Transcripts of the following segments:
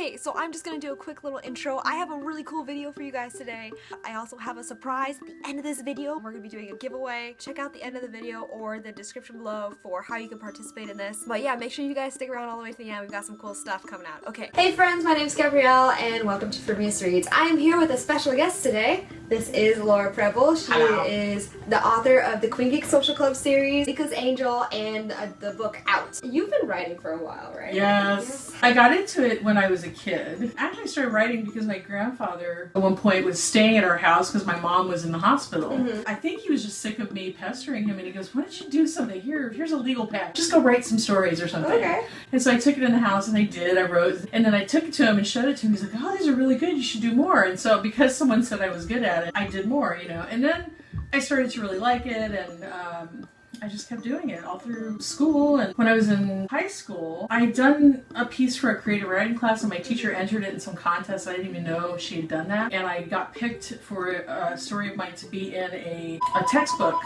Okay, so I'm just gonna do a quick little intro. I have a really cool video for you guys today. I also have a surprise at the end of this video. We're gonna be doing a giveaway. Check out the end of the video or the description below for how you can participate in this. But yeah, make sure you guys stick around all the way to the end. We've got some cool stuff coming out. Okay. Hey friends, my name is Gabrielle and welcome to FrumiousReads. I am here with a special guest today. This is Laura Preble. She is the author of the Queen Geek Social Club series, Nico's Angel, and the book Out. You've been writing for a while, right? Yes. I got into it when I was a kid. Actually, I started writing because my grandfather at one point was staying at our house because my mom was in the hospital. I think he was just sick of me pestering him, and he goes, "Why don't you do something? Here's a legal pad. Just go write some stories or something." Okay. And so I took it in the house, and I did. I wrote, and then I took it to him and showed it to him. He's like, "Oh, these are really good. You should do more." And so because someone said I was good at it, I did more, you know. And then I started to really like it, and I just kept doing it all through school. And when I was in high school, I had done a piece for a creative writing class, and my teacher entered it in some contest. I didn't even know she had done that. And I got picked for a story of mine to be in a textbook.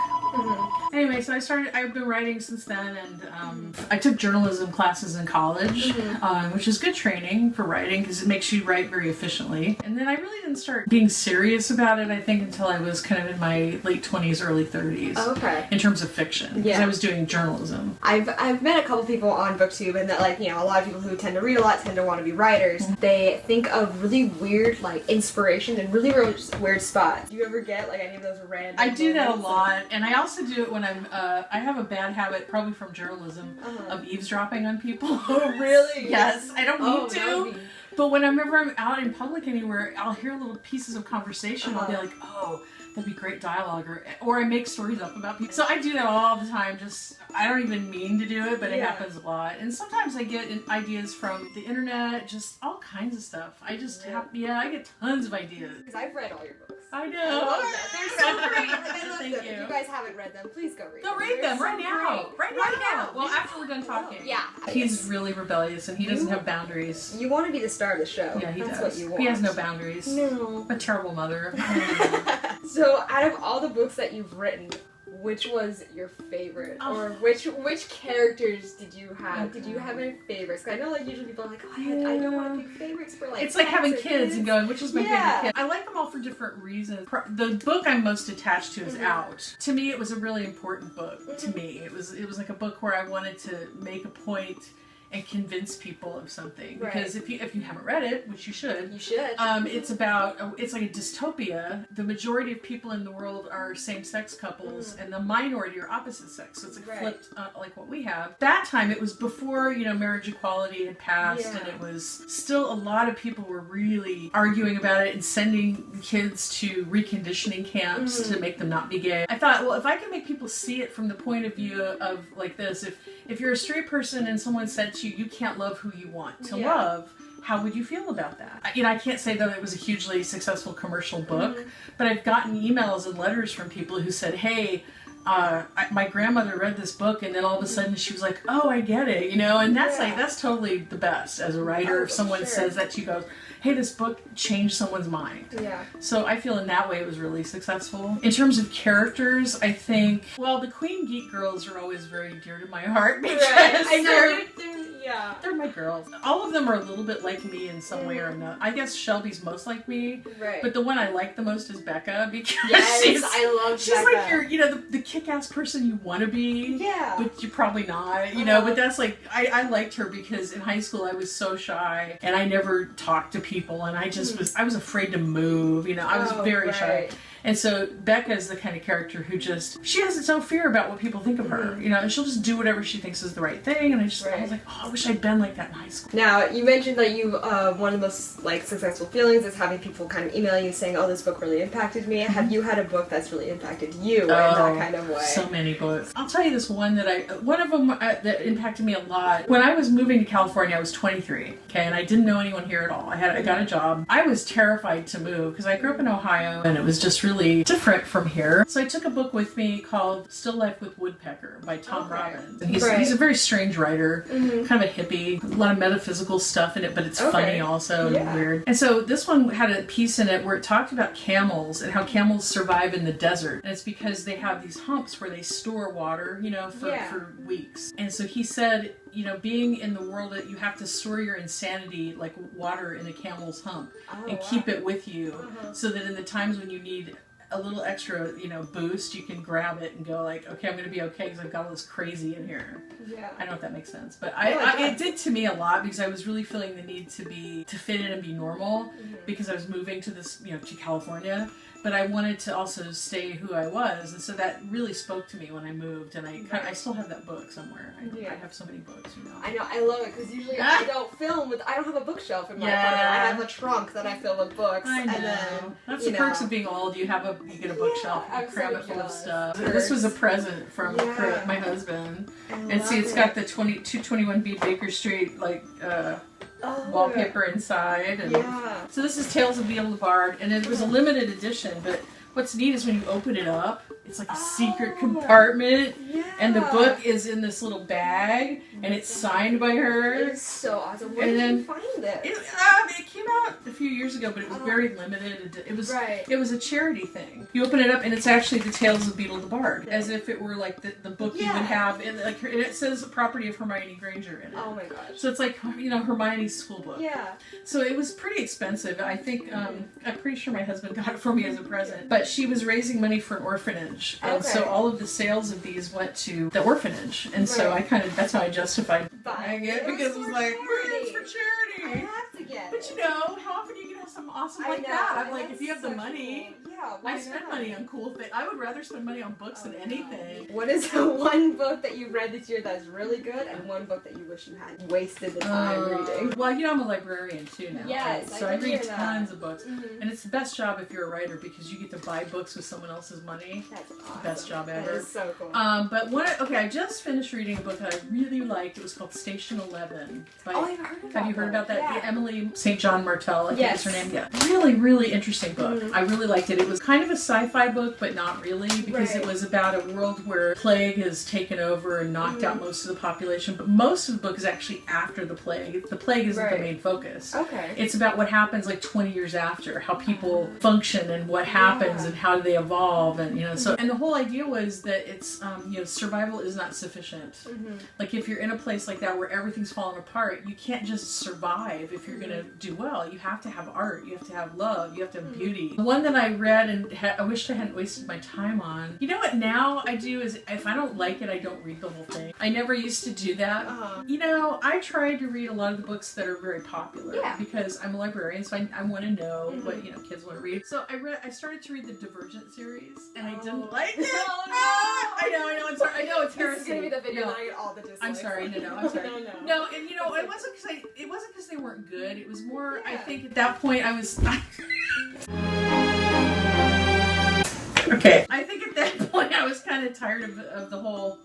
Anyway, so I've been writing since then, and I took journalism classes in college, which is good training for writing because it makes you write very efficiently. And then I really didn't start being serious about it, I think, until I was kind of in my late 20s, early 30s. Okay. In terms of fiction. Because I was doing journalism. I've met a couple people on BookTube, and that, like, you know, a lot of people who tend to read a lot tend to want to be writers. They think of really weird, like, inspiration in really weird spots. Do you ever get, like, any of those random I do that a moments? lot, and I also do it when I have a bad habit, probably from journalism, of eavesdropping on people. Oh, really? Yes, I don't mean that would to. be... But whenever I'm out in public anywhere, I'll hear little pieces of conversation. I'll be like, oh, that'd be great dialogue, or I make stories up about people. So I do that all the time. Just I don't even mean to do it, but it happens a lot. And sometimes I get ideas from the internet, just all kinds of stuff. I just I get tons of ideas. Because I've read all your books. I know. I love them. They're so great. Like, I love Thank them. you. If you guys haven't read them, please go read them. Go read them right now. Right now. Well, after we're done talking. Yeah. He's really rebellious, and he doesn't have boundaries. You want to be the star of the show. Yeah, he That's does. what you want. He has no boundaries. No. A terrible mother. So, out of all the books that you've written, which was your favorite? Or which characters did you have? Did you have any favorites? 'Cause I know, like, usually people are like, oh, I don't want to pick favorites for, like, it's like having kids and going, which is my favorite kid? I like them all for different reasons. The book I'm most attached to is Out. To me, it was a really important book. To me, it was like a book where I wanted to make a point and convince people of something. Because if you haven't read it, which you should, it's like a dystopia. The majority of people in the world are same-sex couples, and the minority are opposite sex. So it's like flipped, like what we have. That time, it was before, you know, marriage equality had passed, and it was still a lot of people were really arguing about it and sending kids to reconditioning camps to make them not be gay. I thought, well, if I can make people see it from the point of view of like this, if you're a straight person and someone said to you, you can't love who you want to love, how would you feel about that? You know, I can't say that it was a hugely successful commercial book, but I've gotten emails and letters from people who said, hey, my grandmother read this book, and then all of a sudden she was like, oh, I get it, you know, and that's totally the best as a writer. If someone says that to you, goes, hey, this book changed someone's mind. Yeah. So I feel in that way it was really successful. In terms of characters, I think, well, the Queen Geek girls are always very dear to my heart because they're my girls. All of them are a little bit like me in some way or another. I guess Shelby's most like me, but the one I like the most is Becca because she's like your, you know, the kick-ass person you want to be, but you're probably not, you know. But that's like I liked her because in high school I was so shy and I never talked to people, and I just I was afraid to move, you know. I was very shy. And so Becca is the kind of character who she has no fear about what people think of her, you know, and she'll just do whatever she thinks is the right thing. And I was like, oh, I wish I'd been like that in high school. Now, you mentioned that you, one of the most, like, successful feelings is having people kind of email you saying, oh, this book really impacted me. Have you had a book that's really impacted you in that kind of way? So many books. I'll tell you this one one of them that impacted me a lot. When I was moving to California, I was 23, okay, and I didn't know anyone here at all. I got a job. I was terrified to move because I grew up in Ohio, and it was just really different from here. So I took a book with me called Still Life with Woodpecker by Tom Robbins. And he's a very strange writer, kind of a hippie, a lot of metaphysical stuff in it, but it's funny also and weird. And so this one had a piece in it where it talked about camels and how camels survive in the desert. And it's because they have these humps where they store water, you know, for weeks. And so he said you know, being in the world that you have to store your insanity like water in a camel's hump and keep it with you so that in the times when you need a little extra, you know, boost, you can grab it and go like, okay, I'm going to be okay because I've got all this crazy in here. Yeah. I don't know if that makes sense, but it did to me a lot because I was really feeling the need to fit in and be normal because I was moving to this, you know, to California. But I wanted to also stay who I was, and so that really spoke to me when I moved. And I still have that book somewhere. I have so many books, you know. I know, I love it because usually I don't film with. I don't have a bookshelf in my apartment. I have a trunk that I fill with books. I know. And then, that's the perks of being old. You get a bookshelf. You cram it full of stuff. This was a present from my husband, and see, it's got the 221B Baker Street like. Wallpaper inside, and so this is Tales of Beetle the Bard, and it was a limited edition, but what's neat is when you open it up, it's like a secret compartment, and the book is in this little bag, and it's signed by her. It's so awesome. Where did you find this? It came out a few years ago, but it was very limited. It was a charity thing. You open it up, and it's actually the Tales of Beetle the Bard, as if it were like the book you would have, and like it says property of Hermione Granger in it. Oh my gosh! So it's like, you know, Hermione's school book. Yeah. So it was pretty expensive. I think I'm pretty sure my husband got it for me as a present, but she was raising money for an orphanage, and so all of the sales of these went to the orphanage, and so that's how I justified buying it because it was like, it's for charity. I have to get it. But you know, how often are you gonna have something awesome like that? I'm like, if you have the money, I spend money on cool things. I would rather spend money on books than anything. What is the one book that you've read this year that's really good, and one book that you wish you had wasted the time reading? Well, you know, I'm a librarian too now. Yes, so I read tons of books, and it's the best job if you're a writer because you get to buy books with someone else's money. That's awesome. Best job ever. That is so cool. But I just finished reading a book that I really liked. It was called Station 11. I've heard about Have you heard about that? Yeah. Emily St. John Martell, I think is her name. Yeah. Really, really interesting book. I really liked it. It was kind of a sci-fi book, but not really, because it was about a world where plague has taken over and knocked out most of the population, but most of the book is actually after the plague. The plague isn't the main focus. Okay. It's about what happens like 20 years after, how people function and what happens and how do they evolve, and you know, so, and the whole idea was that it's, you know, survival is not sufficient. Like if you're in a place like that where everything's falling apart, you can't just survive if you're gonna do well. You have to have art, you have to have love, you have to have beauty. The one that I read and I wished I hadn't wasted my time on. You know what now I do is if I don't like it, I don't read the whole thing. I never used to do that. You know, I tried to read a lot of the books that are very popular because I'm a librarian, so I want to know what, you know, kids want to read. So I started to read the Divergent series, and I didn't like it. I know, I'm sorry. I know it's heresy. This is gonna be the video that I get all the dislikes. I'm sorry. No, I'm sorry. No, and you know, it wasn't because they weren't good. It was more, I think at that point I was. Okay. I think at that point I was kind of tired of the whole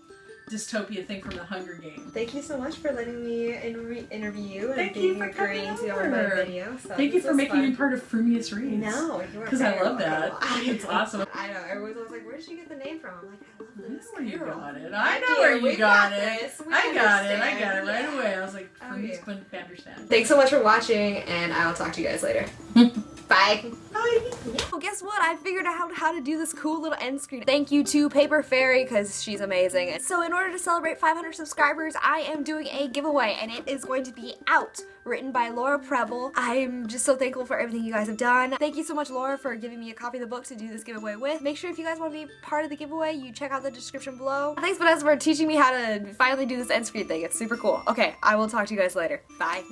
dystopia thing from the Hunger Games. Thank you so much for letting me interview you and being agreeing to on my video. So thank you for making me part of FrumiousReads. No, you are. Because I love that. It's awesome. I know. Everyone was like, "Where did you get the name from?" I'm like, "I love this." I know where you got it. I know where you got it. I got it right away. I was like, Frumious wouldn't understand. Thanks so much for watching, and I will talk to you guys later. Bye. Bye. Well, guess what? I figured out how to do this cool little end screen. Thank you to Paper Fairy because she's amazing. So in order to celebrate 500 subscribers, I am doing a giveaway, and it is going to be Out, written by Laura Preble. I'm just so thankful for everything you guys have done. Thank you so much, Laura, for giving me a copy of the book to do this giveaway with. Make sure if you guys want to be part of the giveaway, you check out the description below. Thanks, Vanessa, for teaching me how to finally do this end screen thing. It's super cool. Okay, I will talk to you guys later. Bye.